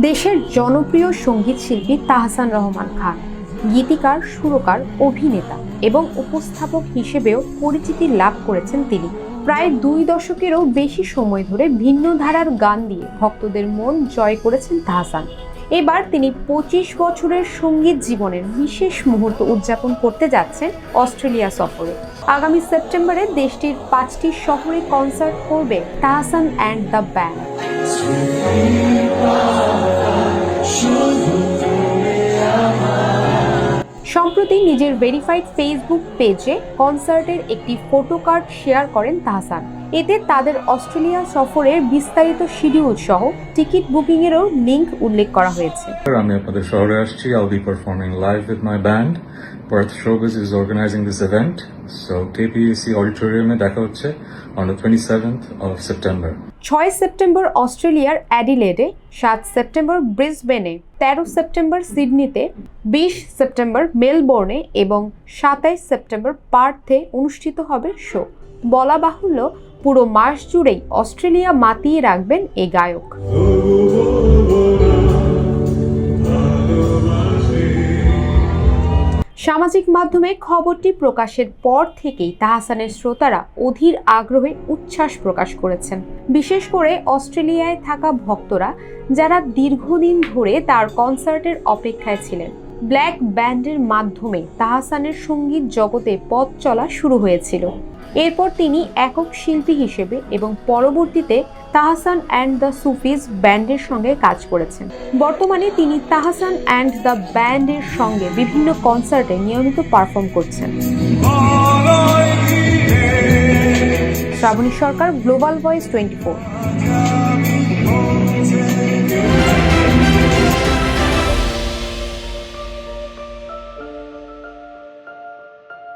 দেশের জনপ্রিয় সঙ্গীত শিল্পী তাহসান রহমান খান গীতিকার, সুরকার, অভিনেতা এবং উপস্থাপক হিসেবেও পরিচিতি লাভ করেছেন তিনি। প্রায় 2 দশকেরও বেশি সময় ধরে ভিন্ন ধারার গান দিয়ে ভক্তদের মন জয় করেছেন তাহসান। এবার তিনি 25 বছরের সঙ্গীত জীবনের বিশেষ মুহূর্ত উদযাপন করতে যাচ্ছেন অস্ট্রেলিয়া সফরে। আগামী সেপ্টেম্বরে দেশটির 5টি শহরে কনসার্ট করবে তাহসান অ্যান্ড দ্য ব্যান্ড। সম্প্রতি নিজের ভেরিফাইড ফেসবুক পেজে কনসার্টের একটি ফটো কার্ড শেয়ার করেন তাহসান। এতে তাদের অস্ট্রেলিয়া সফরের বিস্তারিত শিডিউল সহ টিকিট বুকিং এরও লিংক উল্লেখ করা হয়েছে। আমি আপনাদের শহরে আসছি। I'll be performing live with my band. Perth Showbiz is organizing this event. So KPAC Auditorium-এ দেখা হচ্ছে on the 27th of September. 6 September অস্ট্রেলিয়ার অ্যাডিলেডে, 7 সেপ্টেম্বর ব্রিসবেনে, 13 সেপ্টেম্বর সিডনিতে, 20 সেপ্টেম্বর মেলবোর্নে এবং 27 সেপ্টেম্বর পার্থে অনুষ্ঠিত হবে শো। বলা বাহুল্য, পুরো মাস জুড়েই অস্ট্রেলিয়া মাতিয়ে রাখবেন এই গায়ক। সামাজিক মাধ্যমে খবরটি প্রকাশের পর থেকেই তাহসানের শ্রোতারা অধীর আগ্রহে উচ্ছ্বাস প্রকাশ করেছেন। বিশেষ করে অস্ট্রেলিয়ায় থাকা ভক্তরা, যারা দীর্ঘদিন ধরে তার কনসার্টের অপেক্ষায় ছিলেন। ব্ল্যাক ব্যান্ডের মাধ্যমে তাহসানের সঙ্গীত জগতে পথ চলা শুরু হয়েছিল। এরপর তিনি একক শিল্পী হিসেবে এবং পরবর্তীতে তাহসান অ্যান্ড দ্য সুফিজ ব্যান্ডের সঙ্গে কাজ করেছেন। বর্তমানে তিনি তাহসান অ্যান্ড দ্য ব্যান্ডের সঙ্গে বিভিন্ন কনসার্টে নিয়মিত পারফর্ম করছেন। শ্রাবণী সরকার, গ্লোবাল ভয়েস 24।